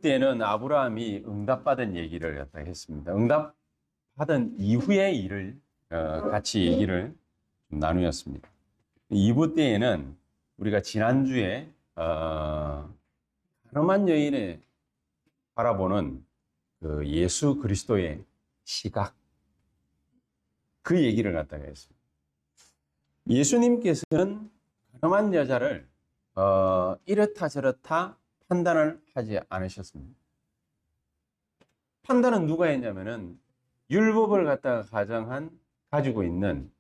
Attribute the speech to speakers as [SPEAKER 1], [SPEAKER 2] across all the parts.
[SPEAKER 1] 때는 아브라함이 응답받은 얘기를 갖다 했습니다. 응답받은 이후의 일을 같이 얘기를 좀 나누었습니다. 2부 때에는 우리가 지난주에 가늠한 여인의 바라보는 그 예수 그리스도의 시각, 그 얘기를 갖다가 했습니다. 예수님께서는 가늠한 여자를 이렇다 저렇다 판단을 하지 않으셨습니다. 판단은 누가 했냐면은 율법을 갖다가 가지고 있는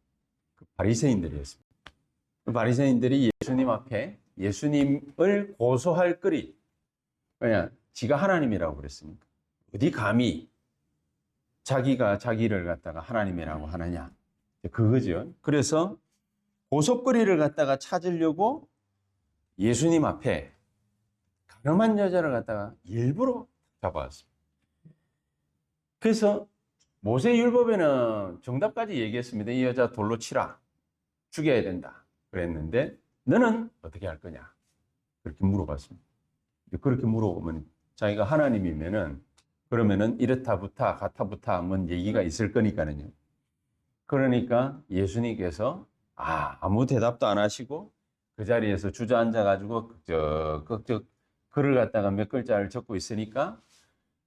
[SPEAKER 1] 그 바리새인들이 했습니다. 그 바리새인들이 예수님 앞에 예수님을 고소할 거리, 왜냐, 지가 하나님이라고 그랬으니까 어디 감히 자기가 자기를 갖다가 하나님이라고 하느냐, 그거죠. 그래서 고속거리를 갖다가 찾으려고 예수님 앞에 가늠한 여자를 갖다가 일부러 잡아왔습니다. 그래서 모세율법에는 정답까지 얘기했습니다. 이 여자 돌로 치라, 죽여야 된다 그랬는데 너는 어떻게 할 거냐, 그렇게 물어봤습니다. 그렇게 물어보면 자기가 하나님이면은 그러면은 이렇다부터 가타부터 뭔 얘기가 있을 거니까는요. 그러니까 예수님께서 아무 대답도 안 하시고 그 자리에서 주저앉아 가지고 끄적 글을 갖다가 몇 글자를 적고 있으니까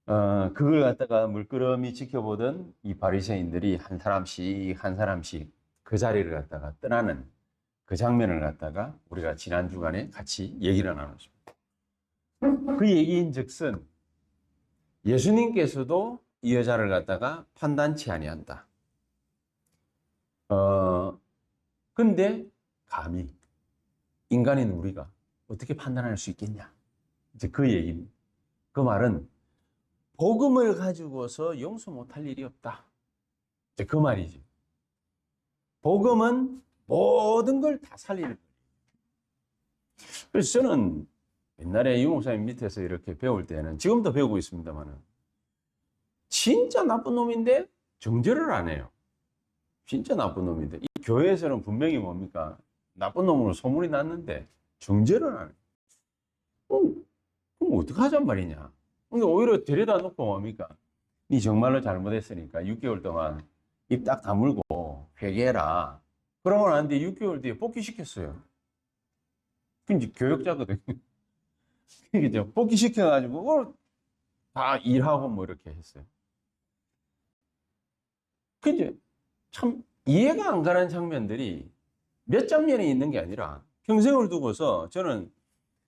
[SPEAKER 1] 그걸 갖다가 물끄러미 지켜보던 이 바리새인들이 한 사람씩 그 자리를 갖다가 떠나는 그 장면을 갖다가 우리가 지난 주간에 같이 얘기를 나눴습니다. 그 얘기인즉슨 예수님께서도 이 여자를 갖다가 판단치 아니한다. 근데 감히 인간인 우리가 어떻게 판단할 수 있겠냐? 이제 그 얘기입니다. 그 말은 복음을 가지고서 용서 못할 일이 없다. 이제 그 말이지. 복음은 모든 걸 다 살리는 거예요. 그래서 저는 옛날에 유목사님 밑에서 이렇게 배울 때는, 지금도 배우고 있습니다만은, 진짜 나쁜 놈인데 정죄를 안 해요. 진짜 나쁜 놈인데. 이 교회에서는 분명히 뭡니까? 나쁜 놈으로 소문이 났는데 정죄를 안 해요. 그럼 어떡하잔 말이냐? 근데 오히려 데려다 놓고 뭡니까? 니 정말로 잘못했으니까 6개월 동안 입 딱 다물고 회개해라. 그러고 나는데 6개월 뒤에 복귀시켰어요. 이제 교역자거든요. 그죠? 복귀시켜가지고 다 일하고 뭐 이렇게 했어요. 근데 참 이해가 안 가는 장면들이 몇 장면이 있는 게 아니라 평생을 두고서 저는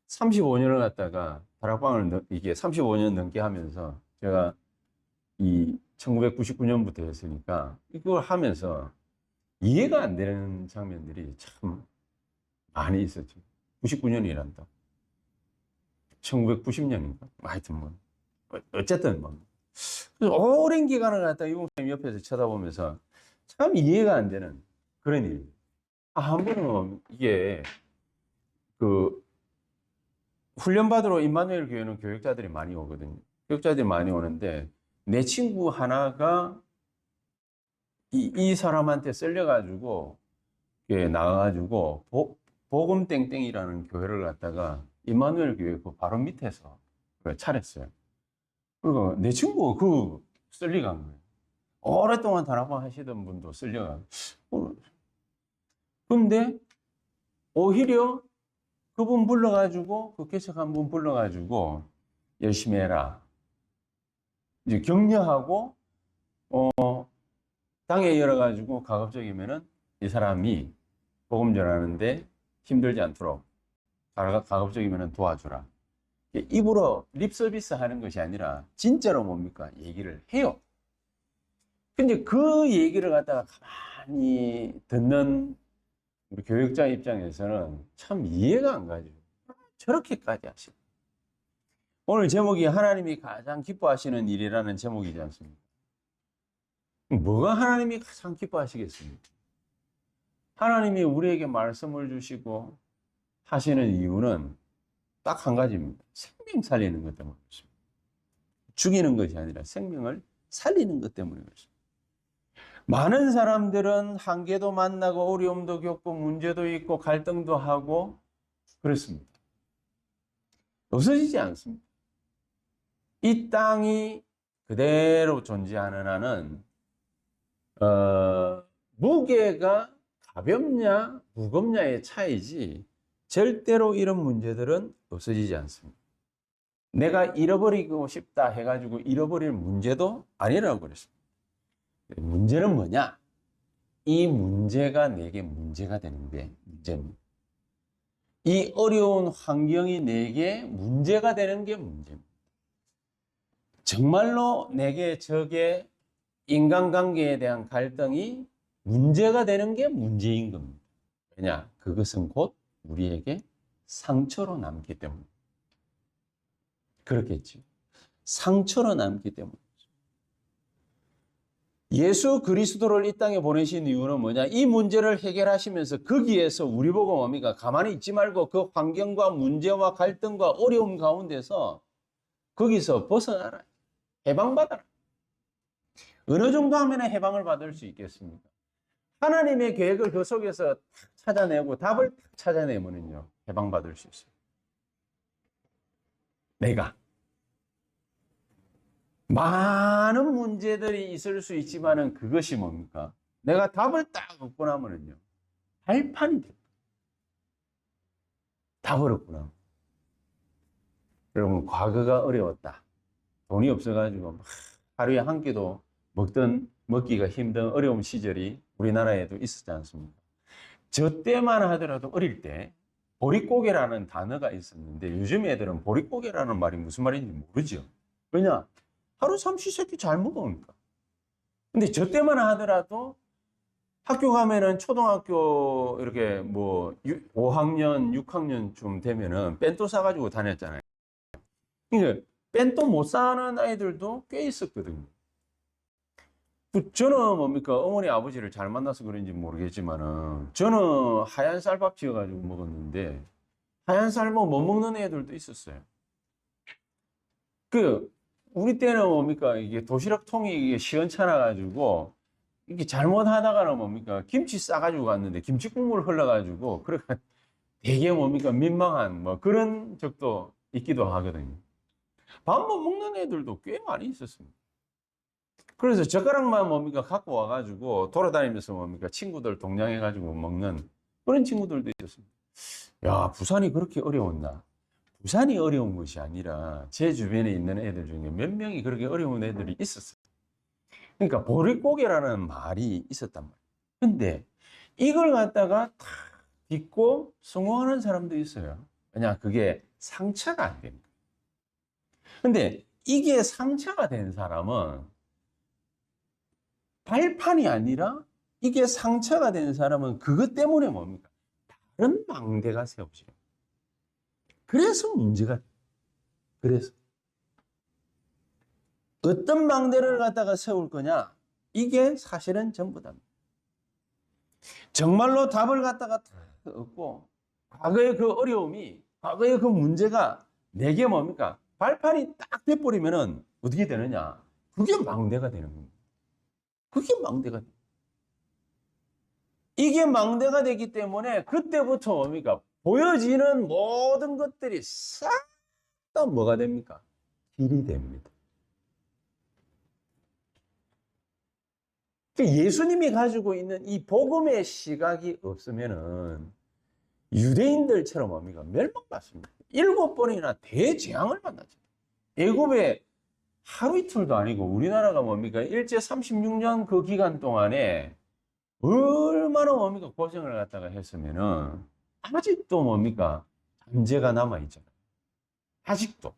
[SPEAKER 1] 35년을 갖다가 다락방을 이게 35년 넘게 하면서 제가 이 1999년부터 했으니까 이걸 하면서 이해가 안 되는 장면들이 참 많이 있었죠. 99년이란다. 1990년인가? 하여튼 뭐 어쨌든 뭐 그래서 오랜 기간을 갖다가 이봉사님 옆에서 쳐다보면서 참 이해가 안 되는 그런 일. 한 번은 이게 그 훈련받으러 임마누엘 교회는 교육자들이 많이 오거든요. 교육자들이 많이 오는데 내 친구 하나가 이 사람한테 썰려가지고 나가가지고 복음 땡땡이라는 교회를 갖다가 임마누엘 교회 그 바로 밑에서 차렸어요. 그리고 내 친구가 그 썰려간 거예요. 오랫동안 다락방 하시던 분도 썰려간. 근데 오히려 그분 불러가지고, 그 개척한 분 불러가지고, 열심히 해라. 이제 격려하고, 당에 열어가지고, 가급적이면은 이 사람이 복음 전하는데 힘들지 않도록, 가급적이면은 도와주라. 입으로 립 서비스 하는 것이 아니라, 진짜로 뭡니까? 얘기를 해요. 근데 그 얘기를 갖다가 가만히 듣는 우리 교육자 입장에서는 참 이해가 안 가죠. 저렇게까지 하시고. 오늘 제목이 하나님이 가장 기뻐하시는 일이라는 제목이지 않습니까? 뭐가 하나님이 가장 기뻐하시겠습니까? 하나님이 우리에게 말씀을 주시고 하시는 이유는 딱 한 가지입니다. 생명 살리는 것 때문에 그렇습니다. 죽이는 것이 아니라 생명을 살리는 것 때문에 그렇습니다. 많은 사람들은 한계도 만나고 어려움도 겪고 문제도 있고 갈등도 하고 그렇습니다. 없어지지 않습니다. 이 땅이 그대로 존재하는 한은 무게가 가볍냐 무겁냐의 차이지 절대로 이런 문제들은 없어지지 않습니다. 내가 잃어버리고 싶다 해가지고 잃어버릴 문제도 아니라고 그랬습니다. 문제는 뭐냐? 이 문제가 내게 문제가 되는데 문제입니다. 이 어려운 환경이 내게 문제가 되는 게 문제입니다. 정말로 내게 저게 인간관계에 대한 갈등이 문제가 되는 게 문제인 겁니다. 왜냐? 그것은 곧 우리에게 상처로 남기 때문에. 그렇겠죠. 상처로 남기 때문에. 예수 그리스도를 이 땅에 보내신 이유는 뭐냐? 이 문제를 해결하시면서 거기에서 우리 보고 뭡니까? 가만히 있지 말고 그 환경과 문제와 갈등과 어려움 가운데서 거기서 벗어나라. 해방받아라. 어느 정도 하면 해방을 받을 수 있겠습니까? 하나님의 계획을 그 속에서 찾아내고 답을 찾아내면요. 해방받을 수 있어요. 내가. 많은 문제들이 있을 수 있지만은 그것이 뭡니까? 내가 답을 딱 얻고 나면은요. 발판이 됩니다. 답을 얻고 나면. 여러분, 과거가 어려웠다. 돈이 없어가지고 하루에 한 끼도 먹기가 힘든 어려운 시절이 우리나라에도 있었지 않습니까? 저 때만 하더라도 어릴 때 보릿고개라는 단어가 있었는데 요즘 애들은 보릿고개라는 말이 무슨 말인지 모르죠. 왜냐? 하루 삼시세끼 잘 먹으니까. 근데 저 때만 하더라도 학교 가면은 초등학교 이렇게 뭐 5학년, 6학년쯤 되면은 벤또 사가지고 다녔잖아요. 그러니까 벤또 못 사는 아이들도 꽤 있었거든요. 저는 뭡니까? 어머니 아버지를 잘 만나서 그런지 모르겠지만은 저는 하얀 쌀밥 지어가지고 먹었는데 하얀 쌀밥 못 먹는 애들도 있었어요. 우리 때는 뭡니까? 이게 도시락 통이 이게 시원찮아가지고 이게 잘못하다가는 뭡니까? 김치 싸가지고 갔는데 김치 국물 흘러가지고 그러니까 되게 뭡니까? 민망한 뭐 그런 적도 있기도 하거든요. 밥 못 먹는 애들도 꽤 많이 있었습니다. 그래서 젓가락만 뭡니까? 갖고 와가지고 돌아다니면서 뭡니까? 친구들 동냥해가지고 먹는 그런 친구들도 있었습니다. 야, 부산이 그렇게 어려웠나? 부산이 어려운 것이 아니라 제 주변에 있는 애들 중에 몇 명이 그렇게 어려운 애들이 있었어요. 그러니까 보릿고개라는 말이 있었단 말이에요. 근데 이걸 갖다가 다 딛고 성공하는 사람도 있어요. 왜냐, 그게 상처가 안 됩니다. 근데 이게 상처가 된 사람은 발판이 아니라 이게 상처가 된 사람은 그것 때문에 뭡니까? 다른 망대가 세워져요. 그래서 문제가 그래서 어떤 망대를 갖다가 세울 거냐? 이게 사실은 전부다. 정말로 답을 갖다가 얻고 과거의 그 어려움이 과거의 그 문제가 내게 뭡니까? 발판이 딱 돼버리면은 어떻게 되느냐? 그게 망대가 되는 겁니다. 그게 망대가 돼. 이게 망대가 되기 때문에 그때부터 뭡니까? 보여지는 모든 것들이 싹 다 뭐가 됩니까? 길이 됩니다. 예수님이 가지고 있는 이 복음의 시각이 없으면은 유대인들처럼 뭡니까? 멸망받습니다. 7번이나 대재앙을 만나죠. 애굽에 하루 이틀도 아니고 우리나라가 뭡니까? 일제 36년 그 기간 동안에 얼마나 뭡니까? 고생을 갖다가 했으면은 아직도 뭡니까? 잠재가 남아있잖아요. 아직도.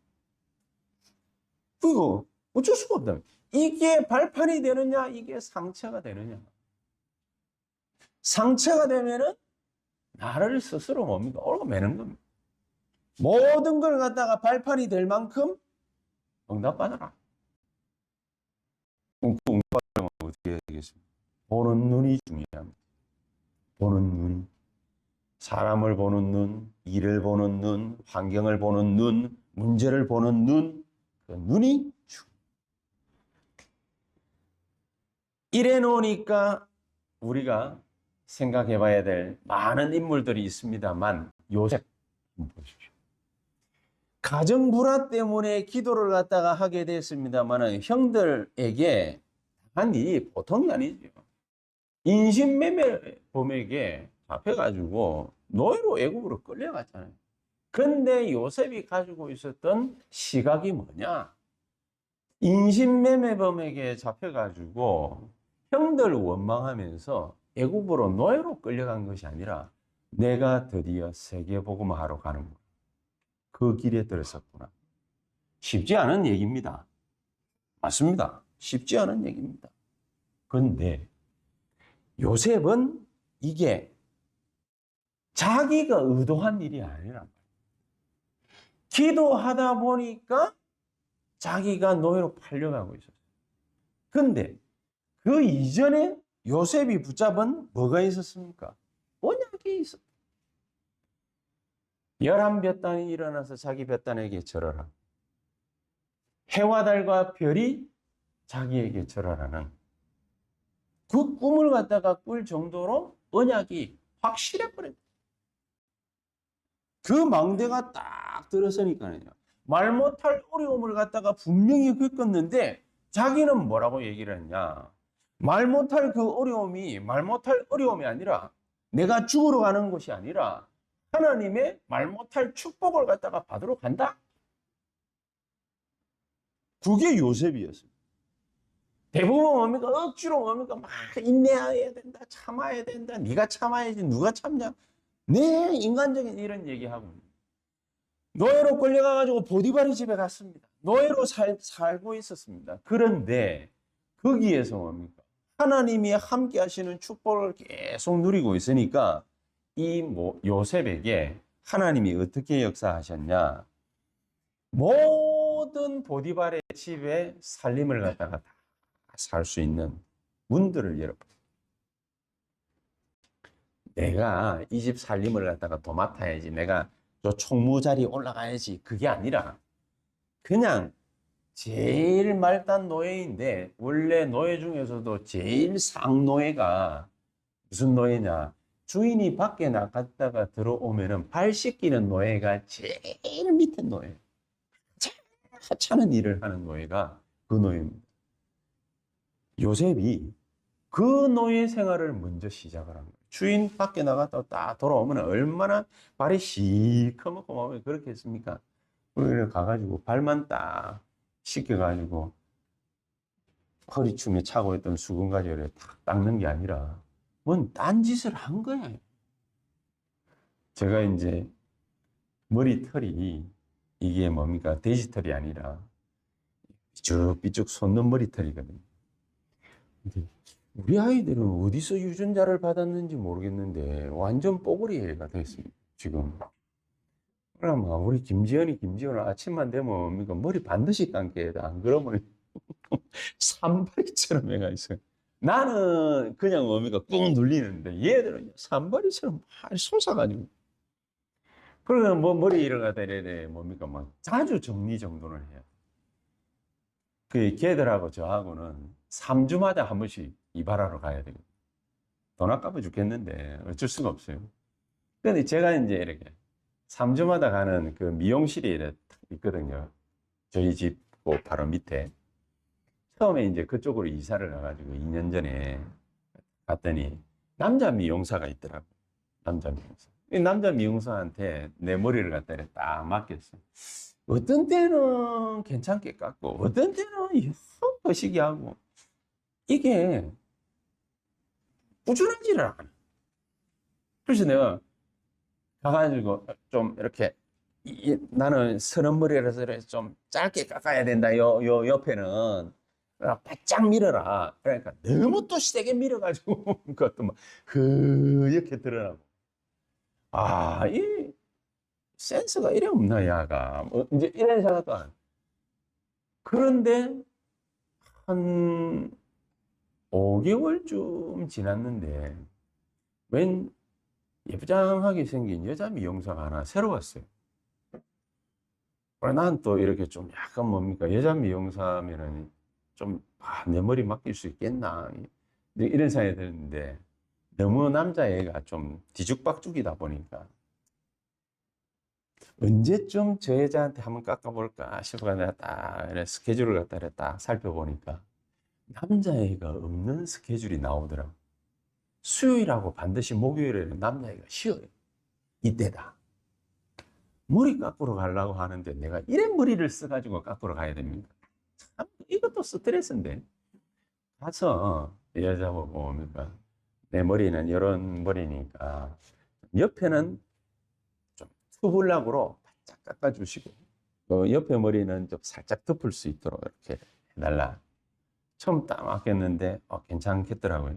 [SPEAKER 1] 그리고 어쩔 수가 없다. 이게 발판이 되느냐? 이게 상처가 되느냐? 상처가 되면은 나를 스스로 뭡니까? 얽어매는 겁니다. 모든 걸 갖다가 발판이 될 만큼 응답받아라. 그 응답받으려면 어떻게 해야 되겠습니까? 보는 눈이 중요합니다. 보는 눈이. 사람을 보는 눈, 일을 보는 눈, 환경을 보는 눈, 문제를 보는 눈, 그 눈이 중요합니다. 이래 놓으니까 우리가 생각해 봐야 될 많은 인물들이 있습니다만 요셉 한번 보십시오. 가정 불화 때문에 기도를 갖다가 하게 됐습니다만은 형들에게 한 일이 보통이 아니죠. 인신매매범에게 잡혀가지고 노예로 애굽으로 끌려갔잖아요. 근데 요셉이 가지고 있었던 시각이 뭐냐? 인신매매범에게 잡혀가지고 형들 원망하면서 애굽으로 노예로 끌려간 것이 아니라 내가 드디어 세계복음화하러 가는구나. 그 길에 들었었구나. 쉽지 않은 얘기입니다. 맞습니다. 쉽지 않은 얘기입니다. 그런데 요셉은 이게 자기가 의도한 일이 아니란 말이에요. 기도하다 보니까 자기가 노예로 팔려가고 있었어요. 근데 그 이전에 요셉이 붙잡은 뭐가 있었습니까? 언약이 있었다. 11볕단이 일어나서 자기 볕단에게 절하라. 해와 달과 별이 자기에게 절하라는 그 꿈을 갖다가 꿀 정도로 언약이 확실해 버렸다. 그 망대가 딱 들어서니까요. 말 못할 어려움을 갖다가 분명히 겪었는데 자기는 뭐라고 얘기를 했냐. 말 못할 그 어려움이 말 못할 어려움이 아니라 내가 죽으러 가는 것이 아니라 하나님의 말 못할 축복을 갖다가 받으러 간다. 그게 요셉이었어요. 대부분 뭡니까? 억지로 뭡니까? 막 인내해야 된다. 참아야 된다. 네가 참아야지. 누가 참냐? 네, 인간적인 이런 얘기하고 노예로 끌려가가지고 보디발의 집에 갔습니다. 노예로 살고 있었습니다. 그런데 거기에서 뭡니까? 하나님이 함께 하시는 축복을 계속 누리고 있으니까 이 요셉에게 하나님이 어떻게 역사하셨냐? 모든 보디발의 집에 살림을 갖다가 다 살 수 있는 문들을 열어버려요. 내가 이 집 살림을 갖다가 도맡아야지. 내가 저 총무 자리에 올라가야지. 그게 아니라 그냥 제일 말단 노예인데 원래 노예 중에서도 제일 상노예가 무슨 노예냐? 주인이 밖에 나갔다가 들어오면은 발 씻기는 노예가 제일 밑에 노예. 하찮은 일을 하는 노예가 그 노예입니다. 요셉이 그 노예 생활을 먼저 시작을 한 거예요. 주인 밖에 나갔다 딱 돌아오면 얼마나 발이 시커멓고 막 그렇게 했습니까? 그걸 가가지고 발만 딱 씻겨가지고 허리춤에 차고 있던 수건 가지고 탁 닦는 게 아니라 뭔 딴짓을 한 거야. 제가 이제 머리털이 이게 뭡니까? 돼지털이 아니라 삐쭉삐쭉 솟는 머리털이거든요. 근데 우리 아이들은 어디서 유전자를 받았는지 모르겠는데 완전 뽀글이가 됐습니다. 지금. 그러면 우리 김지연은 아침만 되면 뭡니까? 머리 반드시 감게 해야 안 그러면 산발이처럼 해가 있어요. 나는 그냥 뭡니까? 꾹 눌리는데 얘들은 산발이처럼 막 솟아가지고. 그러면 뭐 머리를 갖다 이래 뭡니까? 막 자주 정리정돈을 해요. 그 걔들하고 저하고는 3주마다 한 번씩 이발하러 가야 되거든요. 돈 아까워 죽겠는데 어쩔 수가 없어요. 근데 제가 이제 이렇게 3주마다 가는 그 미용실이 이렇게 있거든요. 저희 집 바로 밑에. 처음에 이제 그쪽으로 이사를 가가지고 2년 전에 갔더니 남자 미용사가 있더라고. 남자 미용사. 이 남자 미용사한테 내 머리를 갖다 딱 맡겼어. 어떤 때는 괜찮게 깎고, 어떤 때는 거시기 하고, 이게 꾸준하지를 않아. 그래서 내가 가가지고 좀 이렇게, 나는 서른 머리라서 좀 짧게 깎아야 된다. 요 옆에는. 바짝 밀어라. 그러니까 너무 또 세게 밀어가지고, 그것도 막 흐옇게 드러나고. 아, 이 센스가 이래 없나, 야가. 뭐 이제 이런 생각도. 그런데 한 5개월쯤 지났는데 웬 예쁘장하게 생긴 여자 미용사가 하나 새로 왔어요. 난 또 이렇게 좀 약간 뭡니까? 여자 미용사면은 좀, 내 머리 맡길 수 있겠나. 이런 생각이 드는데 너무 남자애가 좀 뒤죽박죽이다 보니까 언제쯤 저 여자한테 한번 깎아볼까 싶어가 내가 딱 이래 스케줄을 갖다 딱 살펴보니까 남자애가 없는 스케줄이 나오더라고. 수요일하고 반드시 목요일에는 남자애가 쉬어요. 이때다. 머리 깎으러 가려고 하는데 내가 이래 머리를 써가지고 깎으러 가야 됩니까? 참, 이것도 스트레스인데. 가서 여자 보고 뭡니까? 내 머리는 이런 머리니까 옆에는 좀 투블락으로 바짝 깎아주시고 옆에 머리는 좀 살짝 덮을 수 있도록 이렇게 해달라. 처음 딱 맡겼는데 괜찮겠더라고요.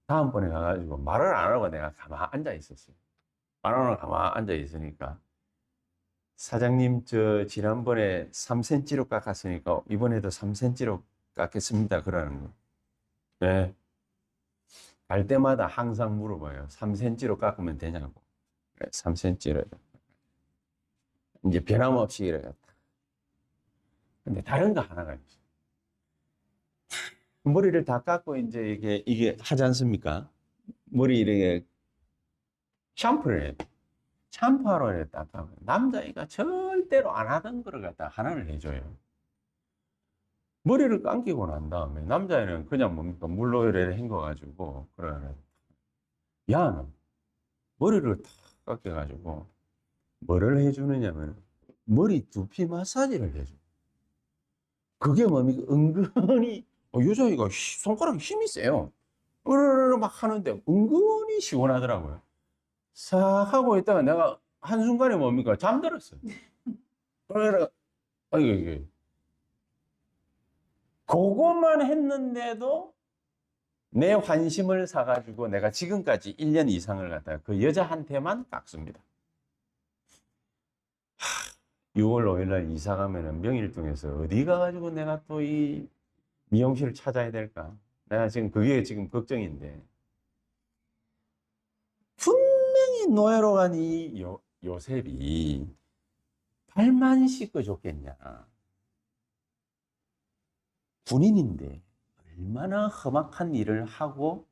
[SPEAKER 1] 다음번에 가가지고 말을 안 하고 내가 가만 앉아 있었어요. 말 안 하고 가만 앉아 있으니까 사장님 저 지난번에 3cm로 깎았으니까 이번에도 3cm로 깎겠습니다. 그러는 거. 네. 갈 때마다 항상 물어봐요. 3cm로 깎으면 되냐고. 3cm로. 이제 변함없이 이래 갔다. 근데 다른 거 하나가 있어요. 머리를 다 깎고 이제 이게 하지 않습니까? 머리 이렇게 샴푸를 해요. 샴푸하러 했다가 남자애가 절대로 안 하던 거를 갖다 하나를 해줘요. 머리를 감기고 난 다음에 남자애는 그냥 뭡니까 물로 이렇게 헹궈가지고 그러네. 야, 너 머리를 탁 깎여가지고 뭐를 해주느냐면 머리 두피 마사지를 해줘. 그게 뭡니까 은근히 여자애가 손가락에 힘이 세요. 으르르 막 하는데 은근히 시원하더라고요. 싹 하고 있다가 내가 한순간에 뭡니까 잠들었어요. 그래서 이게 그것만 했는데도 내 환심을 사가지고 내가 지금까지 1년 이상을 갖다가 그 여자한테만 깎습니다. 6월 5일 날 이사 가면은 명일동에서 어디 가가지고 내가 또 이 미용실을 찾아야 될까? 내가 지금 그게 지금 걱정인데. 분명히 노예로 간 이 요셉이 발만 씻고 줬겠냐. 군인인데 얼마나 험악한 일을 하고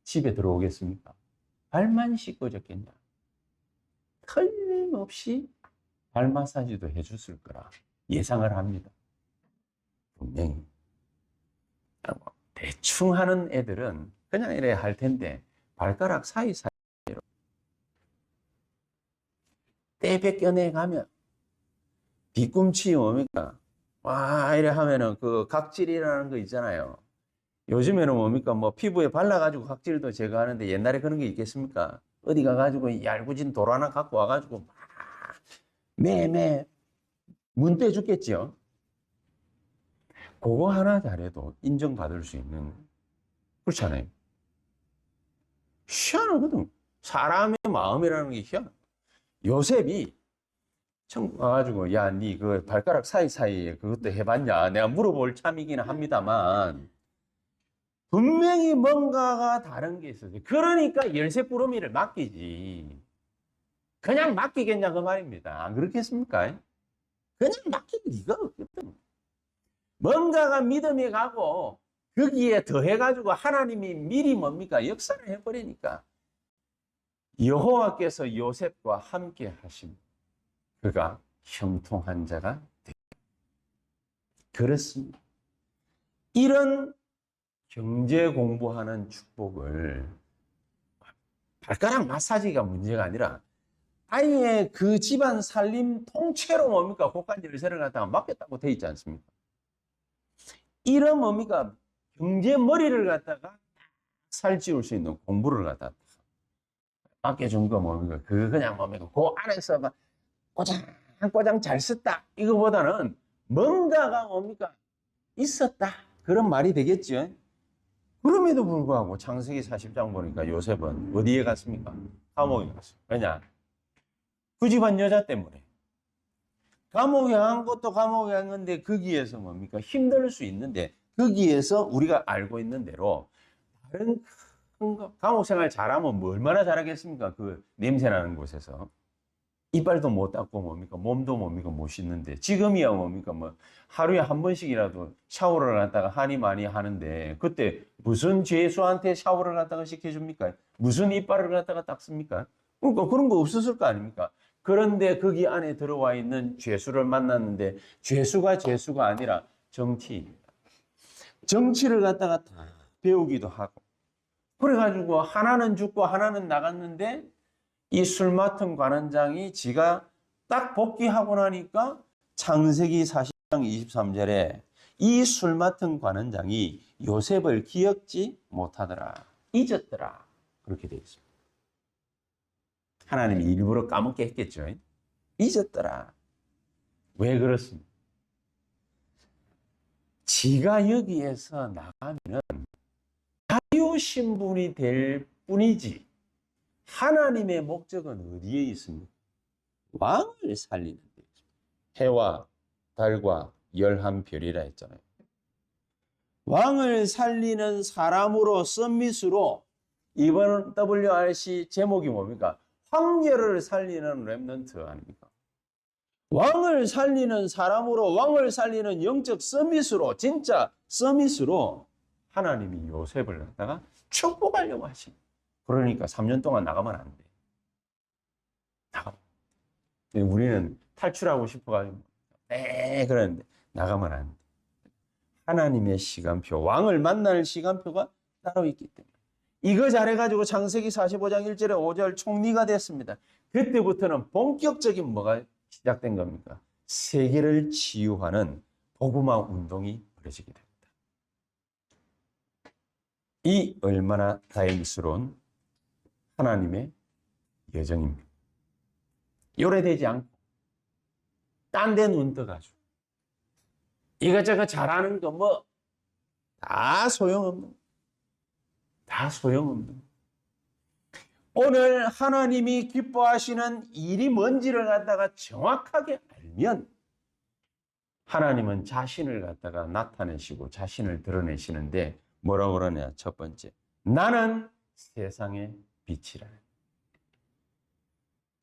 [SPEAKER 1] 집에 들어오겠습니까? 발만 씻고 줬겠냐. 틀림없이 발 마사지도 해줬을 거라 예상을 합니다. 분명히. 대충 하는 애들은 그냥 이래 할 텐데 발가락 사이사이로 때 벗겨내 가면 뒤꿈치 뭡니까? 와 이래 하면은 그 각질이라는 거 있잖아요. 요즘에는 뭡니까? 뭐 피부에 발라가지고 각질도 제거하는데 옛날에 그런 게 있겠습니까? 어디 가가지고 얄궂은 돌 하나 갖고 와가지고 막 매매 문 떼죽겠지요. 그거 하나 잘해도 인정받을 수 있는 그렇잖아요. 희한하거든. 사람의 마음이라는 게 희한해. 요셉이 청 와가지고 야, 니 그 발가락 사이사이에 그것도 해봤냐? 내가 물어볼 참이기는 합니다만 분명히 뭔가가 다른 게 있어요. 그러니까 열쇠꾸러미를 맡기지. 그냥 맡기겠냐 그 말입니다. 안 그렇겠습니까? 그냥 맡길 리가 없거든. 뭔가가 믿음이 가고 거기에 더해가지고 하나님이 미리 뭡니까? 역사를 해버리니까 여호와께서 요셉과 함께 하심. 그가 형통한 자가 되었다. 그렇습니다. 이런 경제 공부하는 축복을 발가락 마사지가 문제가 아니라 아예 그 집안 살림 통째로 뭡니까? 곳간 열쇠를 갖다가 맡겼다고 돼 있지 않습니까? 이런 뭡니까? 경제 머리를 갖다가 살찌울 수 있는 공부를 갖다가 맡겨준 거 뭡니까? 그 그냥 뭡니까? 그 안에서 막 꼬장꼬장 잘 썼다. 이거보다는 뭔가가 뭡니까? 있었다. 그런 말이 되겠죠. 그럼에도 불구하고 창세기 40장 보니까 요셉은 어디에 갔습니까? 감옥에 갔어요. 왜냐? 그 집안 여자 때문에. 감옥에 간 것도 감옥에 간 건데 거기에서 뭡니까? 힘들 수 있는데 거기에서 우리가 알고 있는 대로 다른 감옥 생활 잘하면 뭐 얼마나 잘하겠습니까? 그 냄새나는 곳에서. 이빨도 못 닦고 뭡니까? 몸도 뭡니까? 못 씻는데 지금이야 뭡니까? 뭐 하루에 한 번씩이라도 샤워를 갖다가 하니 많이 하는데 그때 무슨 죄수한테 샤워를 갖다가 시켜줍니까? 무슨 이빨을 갖다가 닦습니까? 그러니까 그런 거 없었을 거 아닙니까? 그런데 거기 안에 들어와 있는 죄수를 만났는데 죄수가 아니라 정치인입니다. 정치를 갖다가 다 배우기도 하고 그래가지고 하나는 죽고 하나는 나갔는데 이 술 맡은 관원장이 지가 딱 복귀하고 나니까 창세기 40장 23절에 이 술 맡은 관원장이 요셉을 기억지 못하더라. 잊었더라. 그렇게 되어 있습니다. 하나님이 일부러 까먹게 했겠죠. 잊었더라. 왜 그렇습니까? 지가 여기에서 나가면 자유신분이 될 뿐이지 하나님의 목적은 어디에 있습니까? 왕을 살리는 데 있습니다. 해와 달과 11별이라 했잖아요. 왕을 살리는 사람으로 썸밋으로 이번 WRC 제목이 뭡니까? 황제를 살리는 렘넌트 아닙니까? 왕을 살리는 사람으로 왕을 살리는 영적 서밋으로 진짜 서밋으로 하나님이 요셉을 갖다가 축복하려고 하십니다. 그러니까 3년 동안 나가면 안 돼. 나가. 우리는 탈출하고 싶어가지고 그러는데 나가면 안 돼. 하나님의 시간표, 왕을 만날 시간표가 따로 있기 때문에 이거 잘해가지고 창세기 45장 1절에 5절 총리가 됐습니다. 그때부터는 본격적인 뭐가 시작된 겁니까? 세계를 치유하는 복음화 운동이 벌어지게 됩니다. 이 얼마나 다행스러운 하나님의 여정입니다. 요래되지 않고 딴 데 눈 떠가지고 이것저것 잘하는 거 뭐 다 소용없는 다 소용없는 오늘 하나님이 기뻐하시는 일이 뭔지를 갖다가 정확하게 알면 하나님은 자신을 갖다가 나타내시고 자신을 드러내시는데 뭐라고 그러냐? 첫 번째, 나는 세상의 빛이라.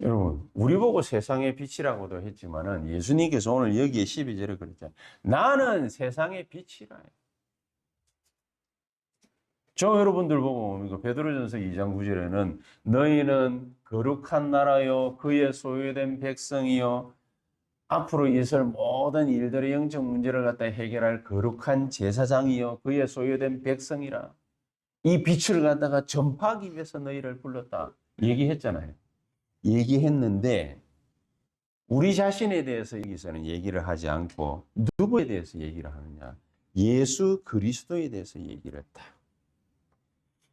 [SPEAKER 1] 여러분, 우리 보고 세상의 빛이라고도 했지만은 예수님께서 오늘 여기에 12절에 그랬잖아요. 나는 세상의 빛이라. 저 여러분들 보고 베드로전서 2장 9절에는 너희는 거룩한 나라요 그의 소유된 백성이요 앞으로 있을 모든 일들의 영적 문제를 갖다 해결할 거룩한 제사장이요 그의 소유된 백성이라. 이 빛을 갖다가 전파하기 위해서 너희를 불렀다 얘기했잖아요. 얘기했는데 우리 자신에 대해서 여기서는 얘기를 하지 않고 누구에 대해서 얘기를 하느냐? 예수 그리스도에 대해서 얘기를 했다.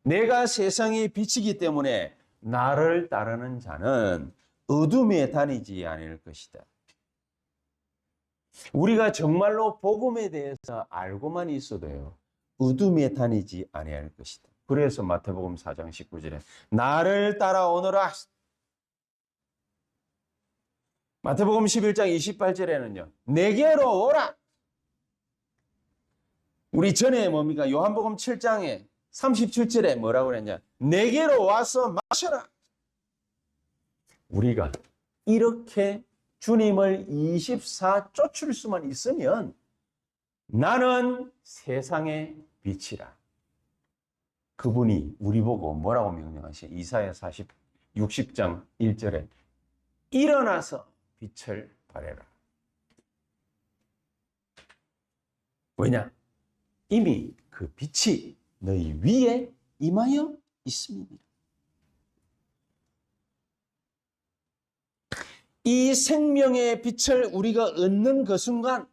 [SPEAKER 1] 내가 세상의 빛이기 때문에 나를 따르는 자는 어둠에 다니지 않을 것이다. 우리가 정말로 복음에 대해서 알고만 있어도요, 어둠에 다니지 아니할 것이다. 그래서 마태복음 4장 19절에 나를 따라오너라. 마태복음 11장 28절에는요, 내게로 오라. 우리 전에 뭡니까? 요한복음 7장에 37절에 뭐라고 그랬냐? 내게로 와서 마셔라. 우리가 이렇게 주님을 24 쫓을 수만 있으면 나는 세상의 빛이라. 그분이 우리 보고 뭐라고 명령하시죠? 이사야 60장 1절에 일어나서 빛을 발해라. 왜냐? 이미 그 빛이 너희 위에 임하여 있습니다. 이 생명의 빛을 우리가 얻는 그 순간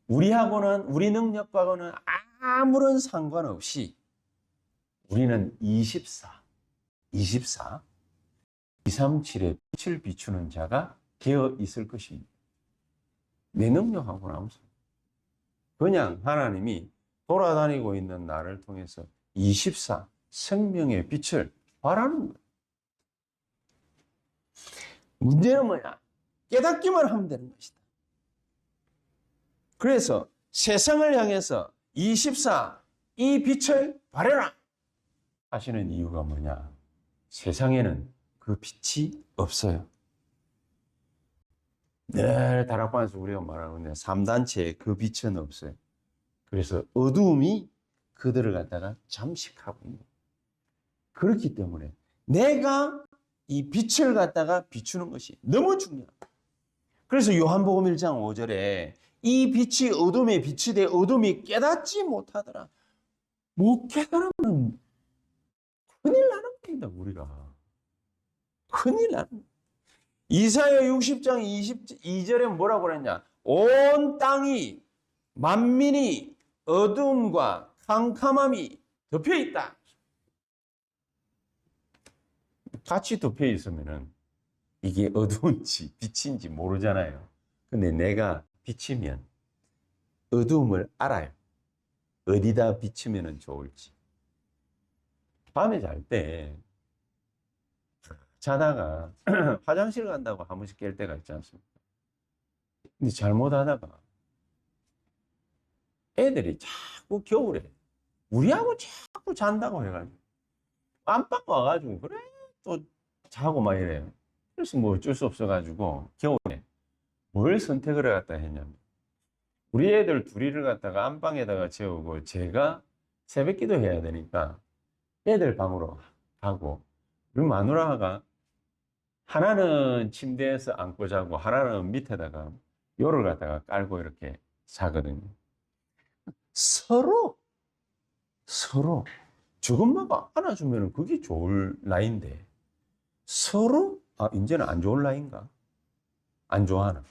[SPEAKER 1] 우리하고는 우리 능력과는 아무런 상관없이 우리는 24, 237의 빛을 비추는 자가 되어 있을 것입니다. 내 능력하고는 아무 상관. 그냥 하나님이 돌아다니고 있는 나를 통해서 24 생명의 빛을 발하는 거예요. 문제는 뭐냐? 깨닫기만 하면 되는 것이다. 그래서 세상을 향해서 24 이 빛을 발해라 하시는 이유가 뭐냐? 세상에는 그 빛이 없어요. 늘 다락방에서 우리가 말하는데 3단체에 그 빛은 없어요. 그래서 어두움이 그들을 갖다가 잠식하고 있는 거예요. 그렇기 때문에 내가 이 빛을 갖다가 비추는 것이 너무 중요합니다. 그래서 요한복음 1장 5절에 이 빛이 어둠에 빛이 돼 어둠이 깨닫지 못하더라. 못 깨달으면 큰일 나는 겁니다, 우리가. 큰일 나는 겁니다. 이사야 60장 22절에 뭐라고 그랬냐? 온 땅이 만민이 어둠과 캄캄함이 덮여 있다. 같이 덮여 있으면은 이게 어두운지 빛인지 모르잖아요. 근데 내가 비치면 어두움을 알아요. 어디다 비치면 좋을지. 밤에 잘 때 자다가 화장실 간다고 한 번씩 깰 때가 있지 않습니까? 근데 잘못하다가 애들이 자꾸 겨울에 우리하고 자꾸 잔다고 해가지고 안방 와가지고 그래 또 자고 막 이래요. 그래서 뭐 어쩔 수 없어가지고 겨울에 뭘 선택을 갖다 했냐면 우리 애들 둘이를 갖다가 안방에다가 재우고 제가 새벽 기도 해야 되니까 애들 방으로 가고 우리 마누라가 하나는 침대에서 안고 자고 하나는 밑에다가 요를 갖다가 깔고 이렇게 자거든요. 서로 저것마가 안아주면 그게 좋을 나이인데 서로 이제는 안 좋을 나이인가? 안 좋아하나?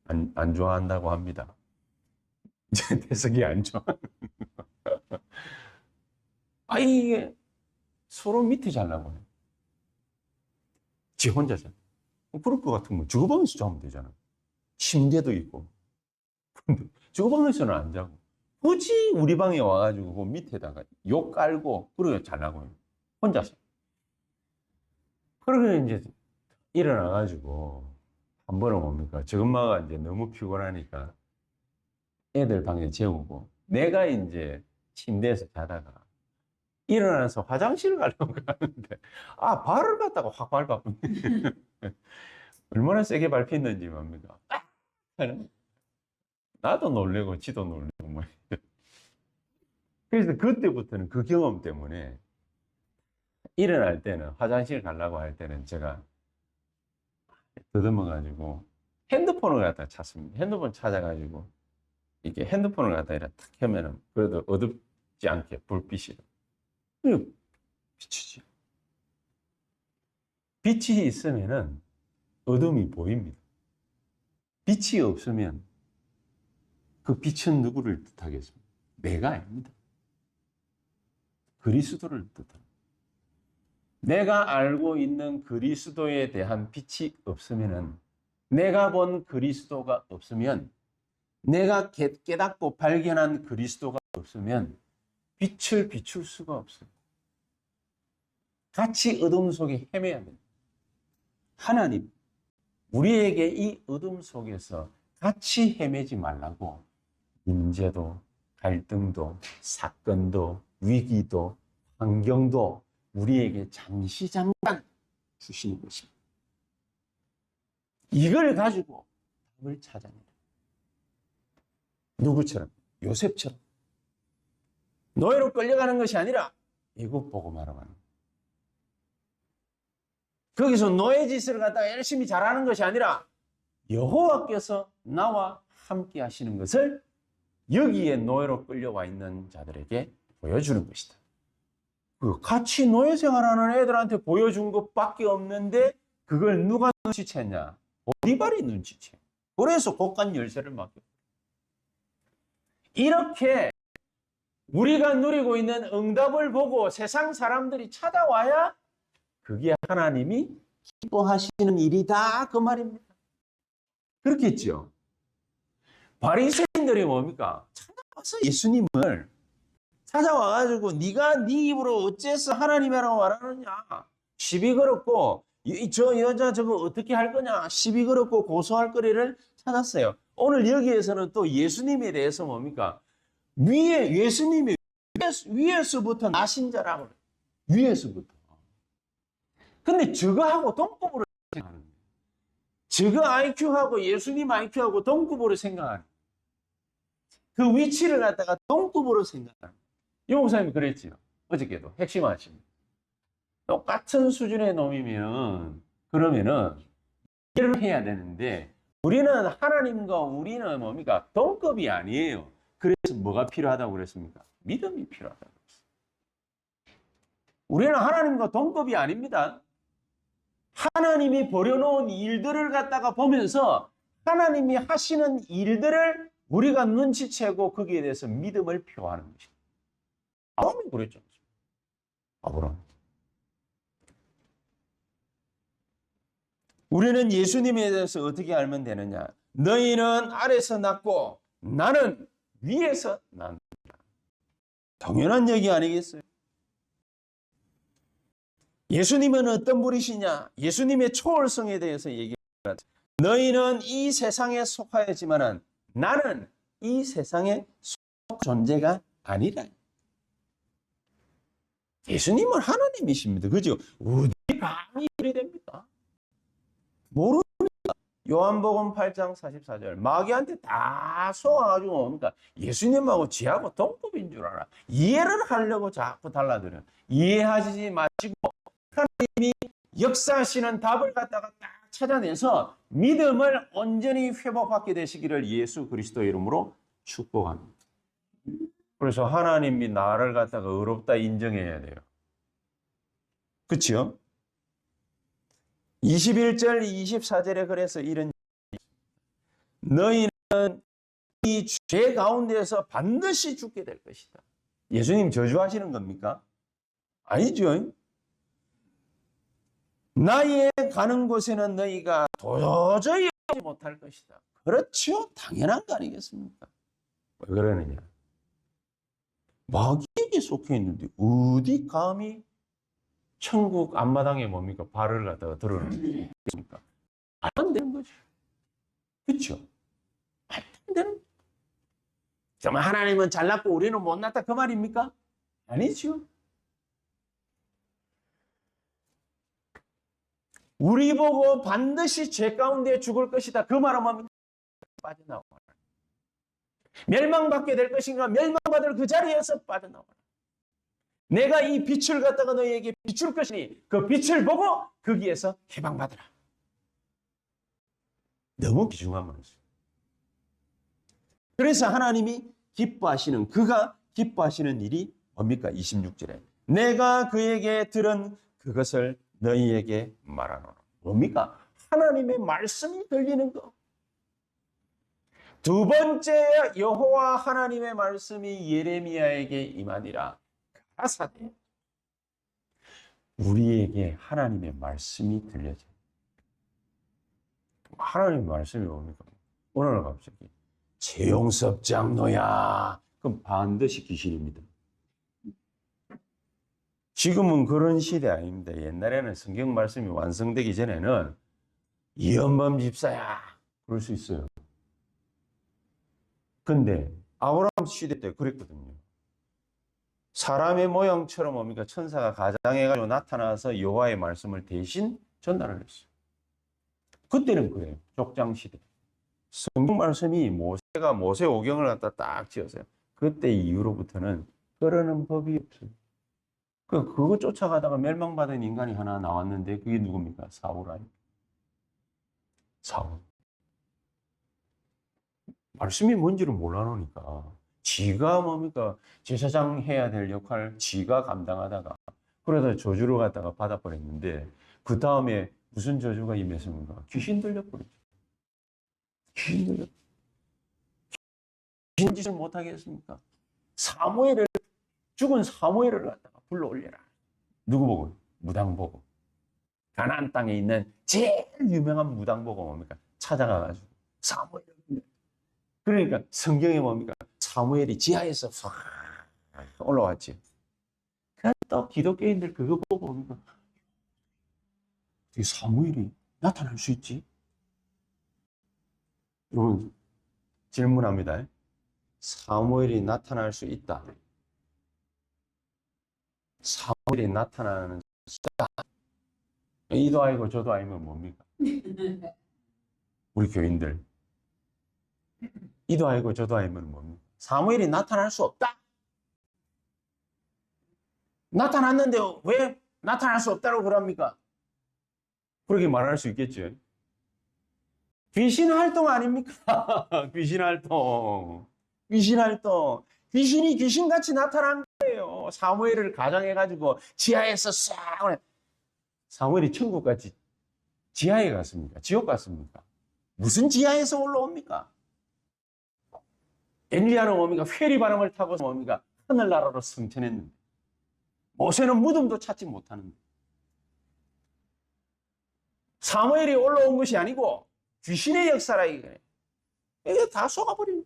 [SPEAKER 1] 안 좋아한다고 합니다. 이제 태석이 안 좋아. 이게 서로 밑에 자려고 해. 지 혼자 자. 그럴 것 같으면 주거방에서 자면 되잖아. 침대도 있고. 근데 주거방에서는 안 자고. 굳이 우리 방에 와가지고 그 밑에다가 욕 깔고 그러고 자려고 해요. 혼자서. 그러고 이제 일어나가지고 한 번은 뭡니까? 저 엄마가 이제 너무 피곤하니까 애들 방에 재우고 내가 이제 침대에서 자다가 일어나서 화장실을 가려고 하는데 발을 갖다가 확 밟았군요. 얼마나 세게 밟혔는지 뭡니까? 나도 놀래고 지도 놀래고 뭐. 그래서 그때부터는 그 경험 때문에 일어날 때는 화장실 가려고 할 때는 제가 더듬어가지고 핸드폰을 갖다 찾습니다. 핸드폰 찾아가지고 이렇게 핸드폰을 갖다 이렇게 탁 켜면은 그래도 어둡지 않게 불빛이 비치지. 빛이 있으면은 어둠이 보입니다. 빛이 없으면 그 빛은 누구를 뜻하겠습니까? 내가 아닙니다. 그리스도를 뜻합니다. 내가 알고 있는 그리스도에 대한 빛이 없으면은 내가 본 그리스도가 없으면 내가 깨닫고 발견한 그리스도가 없으면 빛을 비출 수가 없어요. 같이 어둠 속에 헤매야 됩니다. 하나님, 우리에게 이 어둠 속에서 같이 헤매지 말라고 문제도, 갈등도, 사건도, 위기도, 환경도 우리에게 잠시 잠깐 주시는 것입니다. 이걸 가지고 답을 찾아내라. 누구처럼? 요셉처럼. 노예로 끌려가는 것이 아니라 애굽 보고마로 가는 거예요. 거기서 노예 짓을 갖다가 열심히 잘하는 것이 아니라 여호와께서 나와 함께 하시는 것을 여기에 노예로 끌려와 있는 자들에게 보여주는 것이다. 같이 노예 생활하는 애들한테 보여준 것밖에 없는데 그걸 누가 눈치챘냐? 보디발이 눈치채. 그래서 곡간 열쇠를 맡겨. 이렇게 우리가 누리고 있는 응답을 보고 세상 사람들이 찾아와야 그게 하나님이 기뻐하시는 일이다 그 말입니다. 그렇겠죠? 바리새인들이 뭡니까? 찾아와서 예수님을 찾아와가지고 네가 네 입으로 어째서 하나님이라고 말하느냐? 시비 걸었고 저 여자 저거 어떻게 할 거냐? 시비 걸었고 고소할 거리를 찾았어요. 오늘 여기에서는 또 예수님에 대해서 뭡니까? 예수님이 위에서부터 나신 자라고 위에서부터. 근데 저거하고 동급으로 생각하는 거예요. 저거 IQ하고 예수님 IQ하고 동급으로 생각하는 거예요. 그 위치를 갖다가 동급으로 생각하는 거예요. 용 목사님이 그랬지요. 어저께도 핵심 아십니다. 똑같은 수준의 놈이면 그러면은 이해를 해야 되는데 우리는 하나님과 우리는 뭡니까? 동급이 아니에요. 그래서 뭐가 필요하다고 그랬습니까? 믿음이 필요하다고 그랬어요. 우리는 하나님과 동급이 아닙니다. 하나님이 벌여놓은 일들을 갖다가 보면서 하나님이 하시는 일들을 우리가 눈치채고 거기에 대해서 믿음을 표하는 것입니다. 아브라함이 그랬죠. 아브라함. 우리는 예수님에 대해서 어떻게 알면 되느냐? 너희는 아래서 났고 나는 위에서 난다. 당연한 얘기 아니겠어요? 예수님은 어떤 분이시냐? 예수님의 초월성에 대해서 얘기합니다. 너희는 이 세상에 속하였지만 나는 이 세상에 속 존재가 아니라. 예수님은 하나님이십니다. 그죠? 어디 감히 이래 됩니까? 모르니까. 요한복음 8장 44절 마귀한테 다 속아가지고 오니까 예수님하고 지하고 동급인 줄 알아. 이해를 하려고 자꾸 달라들어요. 이해하지 마시고 하나님이 역사하시는 답을 갖다가 딱 찾아내서 믿음을 온전히 회복받게 되시기를 예수 그리스도 이름으로 축복합니다. 그래서 하나님이 나를 갖다가 의롭다 인정해야 돼요. 그렇죠? 21절 24절에 그래서 이런 너희는 이 죄 가운데서 반드시 죽게 될 것이다. 예수님 저주하시는 겁니까? 아니죠. 나의 가는 곳에는 너희가 도저히 오지 못할 것이다. 그렇죠? 당연한 거 아니겠습니까? 왜 그러느냐? 마귀에게 속해 있는데 어디 감히 천국 앞마당에 뭡니까? 발을 갖다가 드러내겠습니까? 안 되는 거죠. 그렇죠? 안 되는. 정말 하나님은 잘났고 우리는 못났다 그 말입니까? 아니죠. 우리 보고 반드시 죄 가운데 죽을 것이다. 그 말은 뭡니까? 빠져나와라. 멸망받게 될 것인가? 멸망받을 그 자리에서 빠져나와라. 내가 이 빛을 갖다가 너희에게 비출 것이니 그 빛을 보고 거기에서 해방받으라. 너무 귀중한 말이죠. 그래서 하나님이 기뻐하시는 그가 기뻐하시는 일이 뭡니까? 26절에 내가 그에게 들은 그것을 너희에게 말하노라. 뭡니까? 하나님의 말씀이 들리는 거. 두 번째 여호와 하나님의 말씀이 예레미야에게 임하니라. 가라사대 우리에게 하나님의 말씀이 들려져요. 하나님의 말씀이 뭡니까? 오늘 갑자기 최용섭 장로야. 그럼 반드시 귀신입니다. 지금은 그런 시대 아닙니다. 옛날에는 성경 말씀이 완성되기 전에는 이현범 집사야 그럴 수 있어요. 근데 아브라함 시대 때 그랬거든요. 사람의 모양처럼 뭡니까? 천사가 가장해가지고 나타나서 여호와의 말씀을 대신 전달을 했어요. 그때는 그래요. 족장 시대. 성경 말씀이 모세가 모세 오경을 갖다 딱 지었어요. 그때 이후로부터는 그러는 법이 없어요. 그거 쫓아가다가 멸망받은 인간이 하나 나왔는데 그게 누굽니까? 사울 아닙니까? 사울. 말씀이 뭔지를 몰라놓으니까 지가 뭡니까? 제사장 해야 될 역할 지가 감당하다가 그러다 저주를 갖다가 받아버렸는데 그 다음에 무슨 저주가 임했습니까? 귀신 들려버렸죠. 귀신 들려. 귀신 짓을 못하겠습니까? 사무엘을 죽은 사무엘을 갖다가 불러올려라. 누구 보고? 무당 보고. 가나안 땅에 있는 제일 유명한 무당 보고 뭡니까? 찾아가가지고 사무엘. 그러니까 성경에 뭡니까? 사무엘이 지하에서 싹 올라왔지. 그냥 또 기독교인들 그거 보고 뭡니까? 사무엘이 나타날 수 있지? 여러분 질문합니다. 사무엘이 나타날 수 있다. 사무엘이 나타나는 수다. 이도 아니고 저도 아니면 뭡니까? 우리 교인들. 이도 아니고 저도 아니면 뭡니까? 사무엘이 나타날 수 없다. 나타났는데 왜 나타날 수 없다고 그럽니까? 그렇게 말할 수 있겠죠. 귀신 활동 아닙니까? 귀신 활동. 귀신 활동. 귀신이 귀신같이 나타난 거예요. 사무엘을 가장해가지고 지하에서 싹. 사무엘이 천국같이 지하에 갔습니까? 지옥 갔습니까? 무슨 지하에서 올라옵니까? 엘리야는 뭡니까? 회리 바람을 타고 뭡니까? 하늘나라로 승천했는데 모세는 무덤도 찾지 못하는데 사무엘이 올라온 것이 아니고 귀신의 역사라 이게 다 속아버린.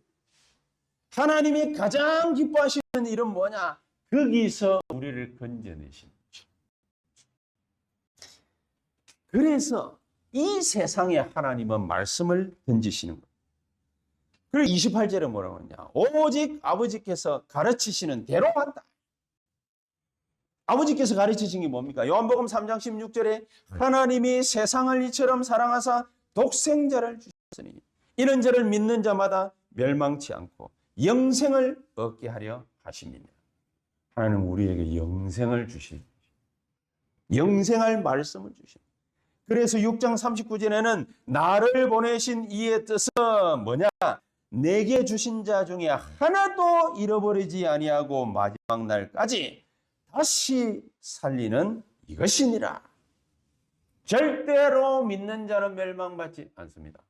[SPEAKER 1] 하나님이 가장 기뻐하시는 일은 뭐냐? 거기서 우리를 건져내신 거죠. 그래서 이 세상에 하나님은 말씀을 던지시는 거예요. 그리고 28절에 뭐라고 하냐? 오직 아버지께서 가르치시는 대로 한다. 아버지께서 가르치신 게 뭡니까? 요한복음 3장 16절에 하나님이 세상을 이처럼 사랑하사 독생자를 주셨으니 이런 자를 믿는 자마다 멸망치 않고 영생을 얻게 하려 하십니다. 하나님은 우리에게 영생을 주신, 영생할 말씀을 주신. 그래서 6장 39절에는 나를 보내신 이의 뜻은 뭐냐? 내게 주신 자 중에 하나도 잃어버리지 아니하고 마지막 날까지 다시 살리는 이것이니라. 절대로 믿는 자는 멸망받지 않습니다.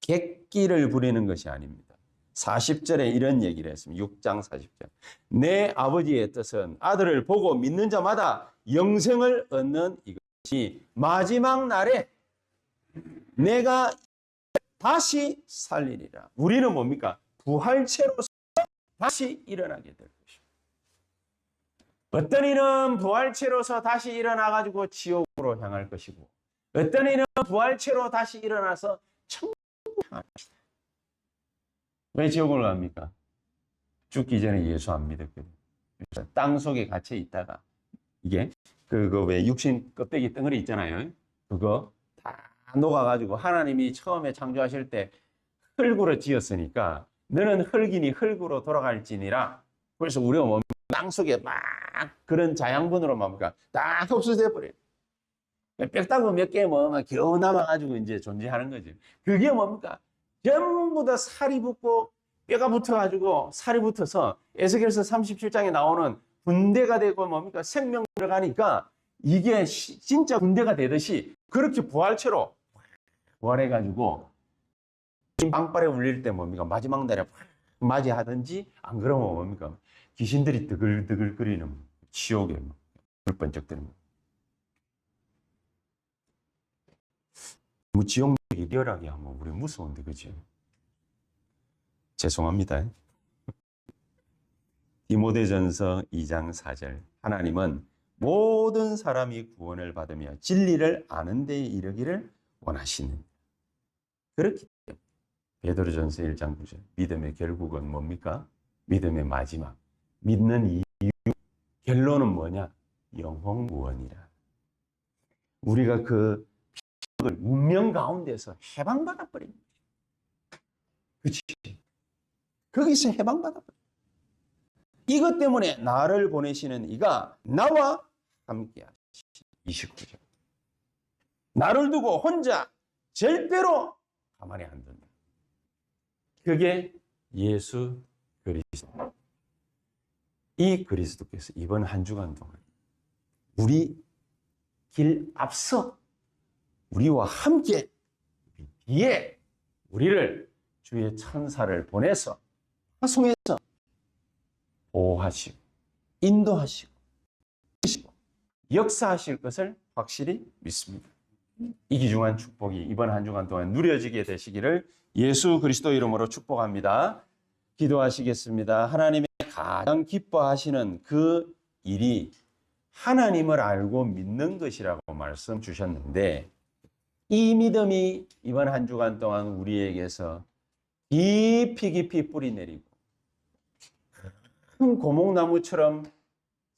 [SPEAKER 1] 객기를 부리는 것이 아닙니다. 40절에 이런 얘기를 했습니다. 6장 40절. 내 아버지의 뜻은 아들을 보고 믿는 자마다 영생을 얻는 이것이 마지막 날에 내가 다시 살리리라. 우리는 뭡니까? 부활체로서 다시 일어나게 될 것입니다. 어떤 이는 부활체로서 다시 일어나가지고 지옥으로 향할 것이고 어떤 이는 부활체로 다시 일어나서 천국으로 향할 것이다. 왜 지옥을 갑니까? 죽기 전에 예수 안 믿었거든요. 땅 속에 갇혀 있다가 이게 그거 왜 육신 껍데기 덩어리 있잖아요. 그거 다 녹아가지고 하나님이 처음에 창조하실 때 흙으로 지었으니까 너는 흙이니 흙으로 돌아갈지니라. 그래서 우리가 뭡니까? 땅 속에 막 그런 자양분으로 뭡니까? 다 흡수돼 버려요. 뼈다구 몇 개 뭐 겨우 남아가지고 이제 존재하는 거죠. 그게 뭡니까? 전부 다 살이 붙고 뼈가 붙어가지고 살이 붙어서 에스겔서 37장에 나오는 군대가 되고 뭡니까? 생명 들어가니까 이게 진짜 군대가 되듯이 그렇게 부활체로 부활해가지고 빵빠레 울릴 때 뭡니까? 마지막 날에 맞이하든지 안 그러면 뭡니까? 귀신들이 드글드글거리는 지옥에 번쩍거리는. 뭐 지옥 리얼하게 하면 우리 무서운데 그죠? 죄송합니다. 디모데전서 2장 4절. 하나님은 모든 사람이 구원을 받으며 진리를 아는 데에 이르기를 원하시는. 그렇기 때문에 베드로전서 1장 9절. 믿음의 결국은 뭡니까? 믿음의 마지막. 믿는 이유, 결론은 뭐냐? 영혼 구원이라. 우리가 그 운명 가운데서 해방받아 버린 거지. 그치? 거기서 해방받아 버린. 이것 때문에 나를 보내시는 이가 나와 함께 하시니. 29절. 나를 두고 혼자 절대로 가만히 안 둔다. 그게 예수 그리스도. 이 그리스도께서 이번 한 주간 동안 우리 길 앞서 우리와 함께 뒤에 우리를 주의 천사를 보내서 파송해서 보호하시고 인도하시고 역사하실 것을 확실히 믿습니다. 이 귀중한 축복이 이번 한 주간 동안 누려지게 되시기를 예수 그리스도 이름으로 축복합니다. 기도하시겠습니다. 하나님의 가장 기뻐하시는 그 일이 하나님을 알고 믿는 것이라고 말씀 주셨는데 이 믿음이 이번 한 주간 동안 우리에게서 깊이 깊이 뿌리 내리고 큰 고목나무처럼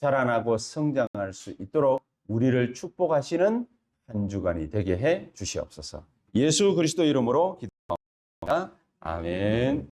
[SPEAKER 1] 자라나고 성장할 수 있도록 우리를 축복하시는 한 주간이 되게 해 주시옵소서. 예수 그리스도 이름으로 기도합니다. 아멘.